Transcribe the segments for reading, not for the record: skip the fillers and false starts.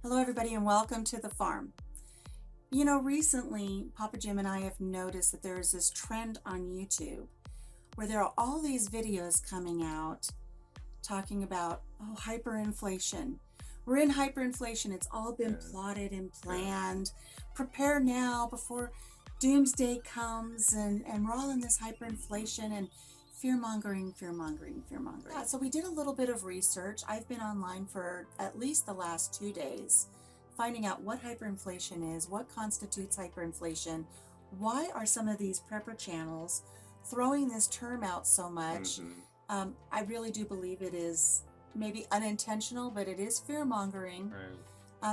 Hello, everybody, and welcome to the farm. You know, recently, Papa Jim and I have noticed that there is this trend on YouTube where there are all these videos coming out talking about, hyperinflation. We're in hyperinflation. It's all been plotted and planned. Prepare now before doomsday comes, and we're all in this hyperinflation and fear-mongering. Yeah, so we did a little bit of research. I've been online for at least the last 2 days, finding out what hyperinflation is, what constitutes hyperinflation, why are some of these prepper channels throwing this term out so much. I really do believe it is maybe unintentional, but it is fear-mongering.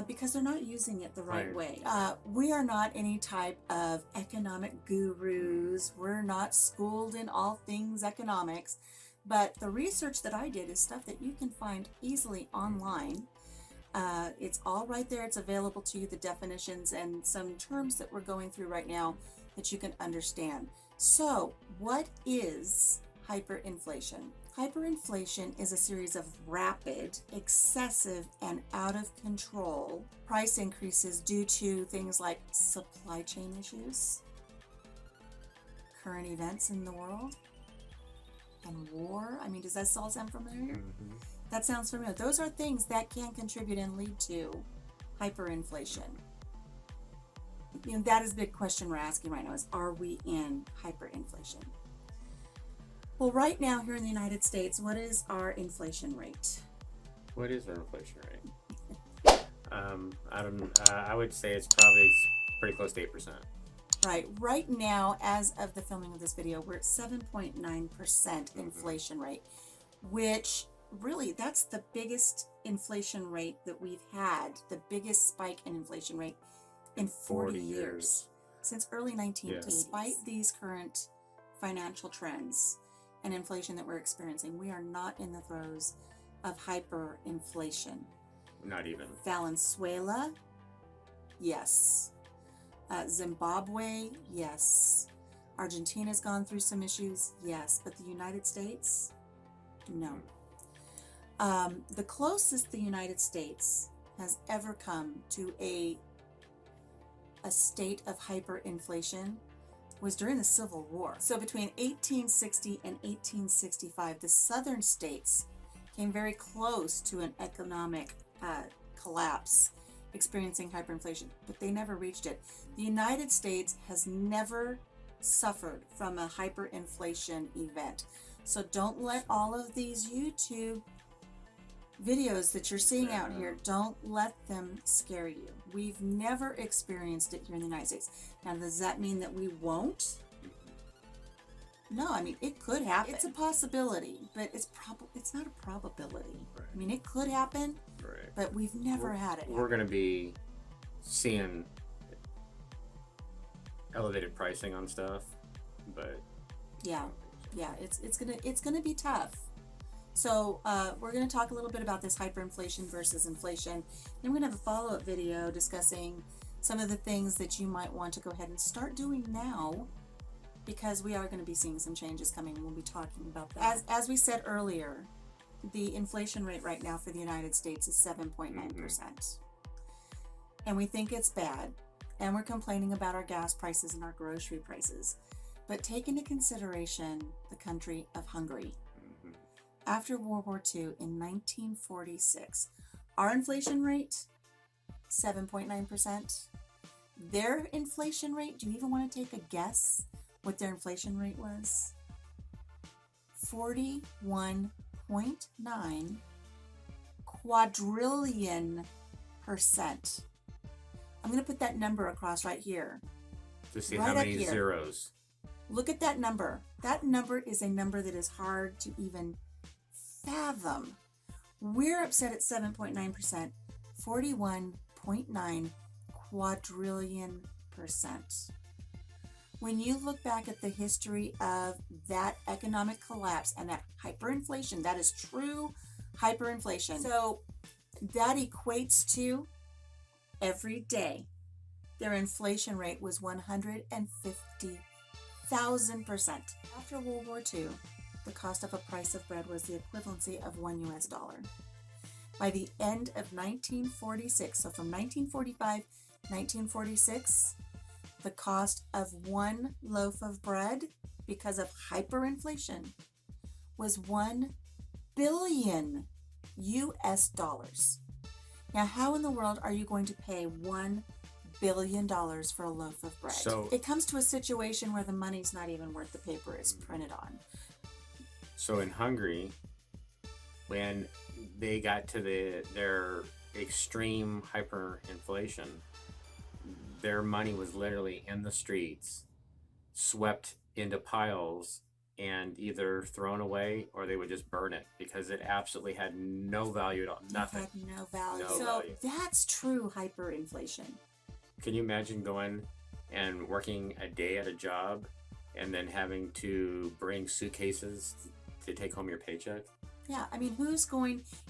Because they're not using it the right way. We are not any type of economic gurus. We're not schooled in all things economics. But the research that I did is stuff that you can find easily online. It's all right there. It's available to you, the definitions and some terms that we're going through right now that you can understand. So, what is hyperinflation? Hyperinflation is a series of rapid, excessive, and out of control price increases due to things like supply chain issues, current events in the world, and war. I mean, does that all sound familiar? That sounds familiar. Those are things that can contribute and lead to hyperinflation. You know, that is the big question we're asking right now is, are we in hyperinflation? Well, right now here in the United States, what is our inflation rate? What is our inflation rate? I would say it's probably pretty close to 8%. Right. Right now, as of the filming of this video, we're at 7.9% inflation rate, which really, that's the biggest inflation rate that we've had, the biggest spike in inflation rate in 40 years. Since early 1980s. Despite these current financial trends and inflation that we're experiencing, we are not in the throes of hyperinflation. Not even. Venezuela, yes. Zimbabwe, yes. Argentina's gone through some issues, yes. But the United States, no. The closest the United States has ever come to a state of hyperinflation was during the Civil War. So between 1860 and 1865, the southern states came very close to an economic collapse, experiencing hyperinflation, but they never reached it. The United States has never suffered from a hyperinflation event. So don't let all of these YouTube videos that you're seeing out here, don't let them scare you. We've never experienced it here in the United States. Now, does that mean that we won't? No, I mean, it could happen. It's a possibility, but it's not a probability. Right. I mean, it could happen, but we've never had it happen. We're going to be seeing elevated pricing on stuff, but yeah, it's gonna be tough. So we're going to talk a little bit about this hyperinflation versus inflation. Then we're going to have a follow-up video discussing some of the things that you might want to go ahead and start doing now, because we are going to be seeing some changes coming. We'll be talking about that. As we said earlier, the inflation rate right now for the United States is 7.9%. And we think it's bad. And we're complaining about our gas prices and our grocery prices. But take into consideration the country of Hungary. After World War II in 1946, our inflation rate, 7.9%. Their inflation rate, do you even want to take a guess what their inflation rate was? 41.9 quadrillion %. I'm going to put that number across right here. To see how many zeros. Look at that number. That number is a number that is hard to even fathom. We're upset at 7.9%, 41.9 quadrillion %. When you look back at the history of that economic collapse and that hyperinflation, that is true hyperinflation. So that equates to every day their inflation rate was 150,000%. After World War II, the cost of a price of bread was the equivalency of $1. By the end of 1946, so from 1945, 1946, the cost of one loaf of bread, because of hyperinflation, was $1 billion US. Now, how in the world are you going to pay $1 billion for a loaf of bread? So it comes to a situation where the money's not even worth the paper it's printed on. So in Hungary, when they got to their extreme hyperinflation, their money was literally in the streets, swept into piles, and either thrown away or they would just burn it because it absolutely had no value at all. Nothing. It had no value. No So value. that's true hyperinflation. Can you imagine going and working a day at a job and then having to bring suitcases to take home your paycheck? Yeah, I mean,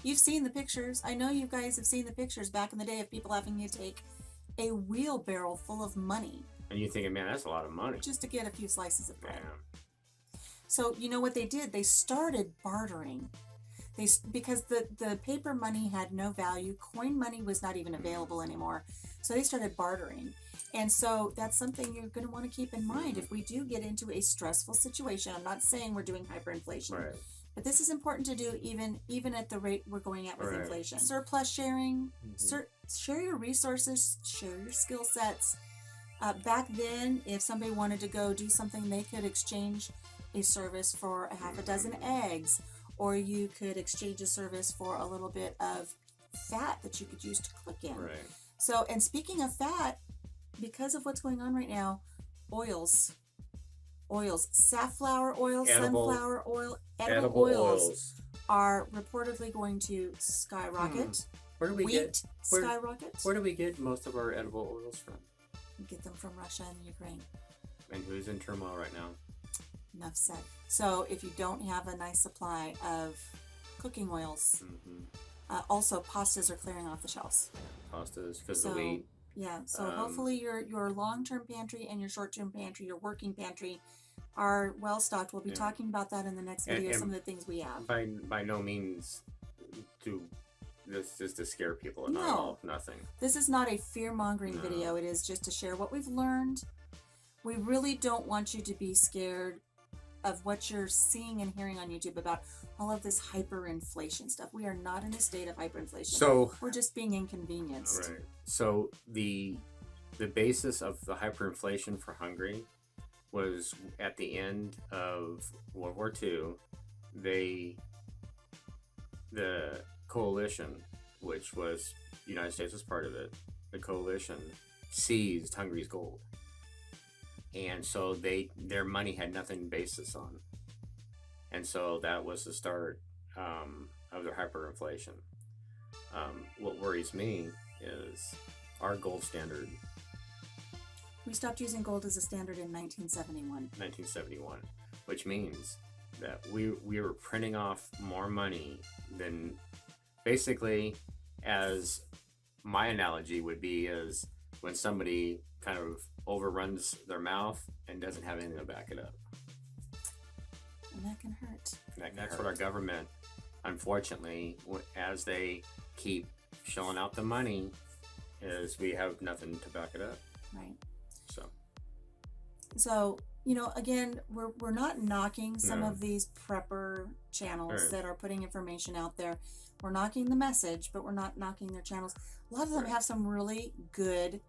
you've seen the pictures. I know you guys have seen the pictures back in the day of people having to take a wheelbarrow full of money. And you're thinking, man, that's a lot of money. Just to get a few slices of bread. Yeah. So you know what they did? They started bartering. Because the paper money had no value. Coin money was not even available anymore. So they started bartering. And so that's something you're going to want to keep in mind if we do get into a stressful situation. I'm not saying we're doing hyperinflation. Right. But this is important to do even at the rate we're going at with Right. inflation. Surplus sharing, share your resources, share your skill sets. Back then, if somebody wanted to go do something, they could exchange a service for a half a dozen eggs, or you could exchange a service for a little bit of fat that you could use to cook in. Right. So, and speaking of fat, because of what's going on right now, oils, safflower oil, sunflower oil, edible oils are reportedly going to skyrocket. Where do we Wheat skyrocket. Where do we get most of our edible oils from? We get them from Russia and Ukraine. And who's in turmoil right now? Enough said. So if you don't have a nice supply of cooking oils, also pastas are clearing off the shelves. Pastas because of the wheat. Yeah, so hopefully your long-term pantry and your short-term pantry, your working pantry, are well stocked. We'll be talking about that in the next video. Some of the things we have. By no means this is to scare people at No. all. Nothing. This is not a fear-mongering video. It is just to share what we've learned. We really don't want you to be scared of what you're seeing and hearing on YouTube about all of this hyperinflation stuff. We are not in a state of hyperinflation. So we're just being inconvenienced. Right. So the basis of the hyperinflation for Hungary was at the end of World War II. The coalition, which was the United States was part of it, the coalition seized Hungary's gold. And so their money had nothing basis on. And so that was the start of their hyperinflation. What worries me is our gold standard. We stopped using gold as a standard in 1971. Which means that we were printing off more money than, basically, as my analogy would be, is when somebody kind of overruns their mouth and doesn't have anything to back it up. And that can hurt. That's what our government, unfortunately, as they keep shelling out the money, is we have nothing to back it up. Right. So, again, we're not knocking some of these prepper channels that are putting information out there. We're knocking the message, but we're not knocking their channels. A lot of them have some really good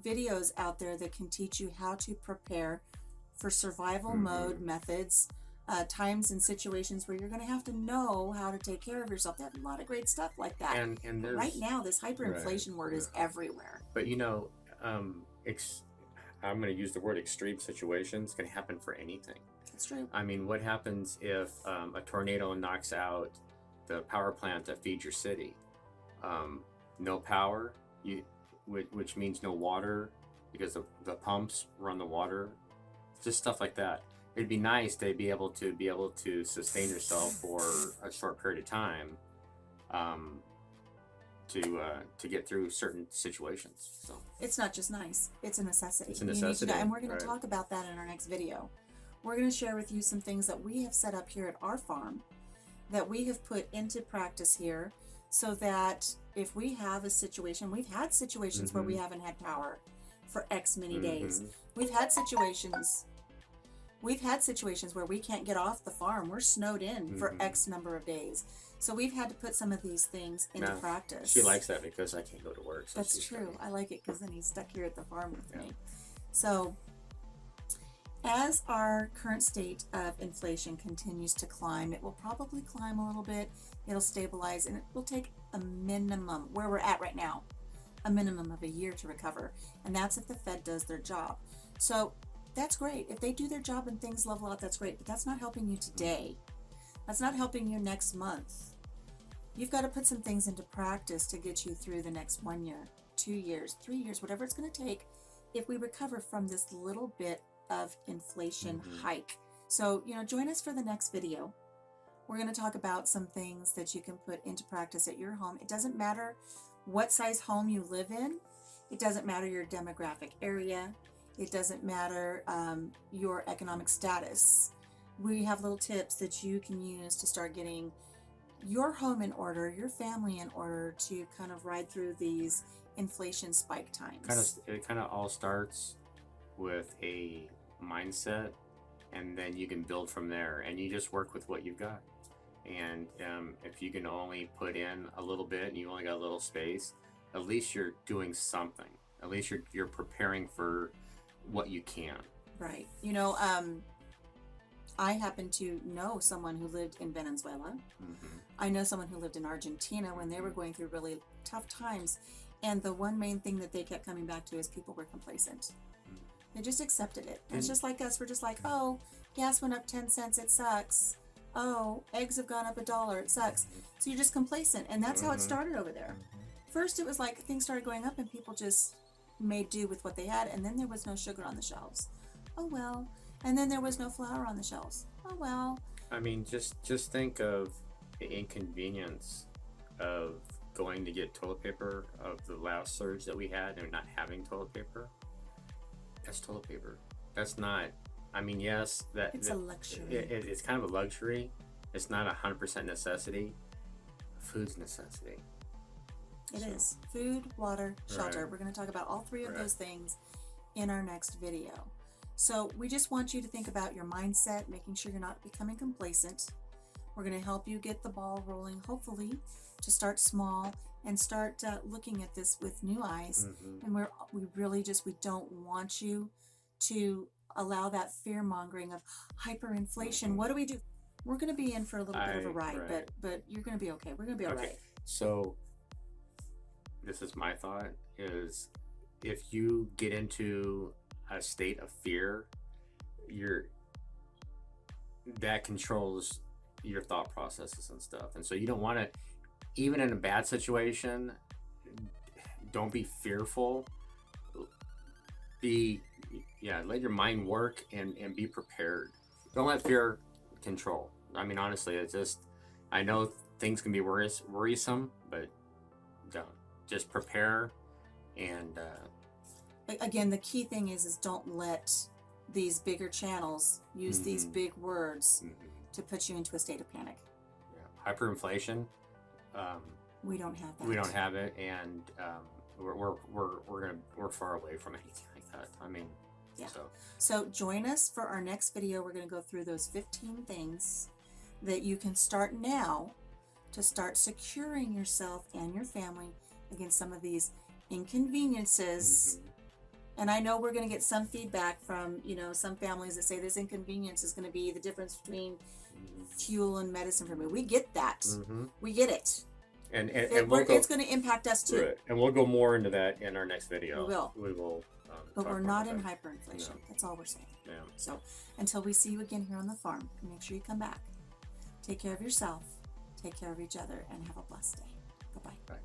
videos out there that can teach you how to prepare for survival mode methods, times and situations where you're going to have to know how to take care of yourself. They have a lot of great stuff like that. And right now, this hyperinflation word is everywhere. But I'm going to use the word extreme situations. Can happen for anything. That's true. I mean, what happens if a tornado knocks out the power plant that feeds your city? No power, which means no water because the pumps run the water. Just stuff like that. It'd be nice to be able to sustain yourself for a short period of time, to get through certain situations. So it's not just nice; it's a necessity. It's a necessity, and we're going to talk about that in our next video. We're going to share with you some things that we have set up here at our farm, that we have put into practice here, so that if we have a situation, we've had situations where we haven't had power for X many days. We've had situations where we can't get off the farm. We're snowed in for X number of days. So we've had to put some of these things into practice. She likes that because I can't go to work. So that's true. I like it because then he's stuck here at the farm with me. So as our current state of inflation continues to climb, it will probably climb a little bit. It'll stabilize, and it will take a minimum, where we're at right now, a minimum of a year to recover. And that's if the Fed does their job. So that's great. If they do their job and things level out, that's great. But that's not helping you today. That's not helping you next month. You've got to put some things into practice to get you through the next 1 year, 2 years, 3 years, whatever it's going to take, if we recover from this little bit of inflation hike. So, join us for the next video. We're going to talk about some things that you can put into practice at your home. It doesn't matter what size home you live in. It doesn't matter your demographic area. It doesn't matter your economic status. We have little tips that you can use to start getting your home in order, your family in order, to kind of ride through these inflation spike times. It kind of all starts with a mindset, and then you can build from there, and you just work with what you've got. And if you can only put in a little bit and you only got a little space, at least you're doing something. At least you're preparing for what you can. Right. I happen to know someone who lived in Venezuela. I know someone who lived in Argentina when they were going through really tough times. And the one main thing that they kept coming back to is people were complacent. They just accepted it. And it's just like us. We're just like, oh, gas went up 10 cents. It sucks. Oh, eggs have gone up $1. It sucks. So you're just complacent. And that's how it started over there. First, it was like things started going up and people just made do with what they had. And then there was no sugar on the shelves. Oh, well. And then there was no flour on the shelves. Oh, well. I mean, just think of the inconvenience of going to get toilet paper, of the last surge that we had and not having toilet paper. That's toilet paper. That's not, I mean, yes, it's a luxury. It's kind of a luxury. It's not 100% necessity. Food's necessity. It is. Food, water, shelter. We're going to talk about all three of those things in our next video. So we just want you to think about your mindset, making sure you're not becoming complacent. We're going to help you get the ball rolling, hopefully, to start small and start looking at this with new eyes. And we don't want you to allow that fear mongering of hyperinflation. What do we do? We're going to be in for a little bit of a ride, but you're going to be okay. We're going to be all right. So this is my thought, is if you get into a state of fear, that controls your thought processes and stuff. And so you don't want to, even in a bad situation, don't be fearful. Let your mind work and be prepared. Don't let fear control. I mean, honestly, it's just, I know things can be worrisome, but don't. Just prepare. And again, the key thing is don't let these bigger channels use these big words to put you into a state of panic. Hyperinflation. We don't have that. We don't have it, and we're far away from anything like that. I mean, So join us for our next video. We're going to go through those 15 things that you can start now to start securing yourself and your family against some of these inconveniences. And I know we're going to get some feedback from, some families that say this inconvenience is going to be the difference between fuel and medicine for me. We get that. We get it. And it's going to impact us too. Right. And we'll go more into that in our next video. We will. But we're not in hyperinflation. No. That's all we're saying. Yeah. So until we see you again here on the farm, make sure you come back. Take care of yourself. Take care of each other, and have a blessed day. Bye-bye. Bye.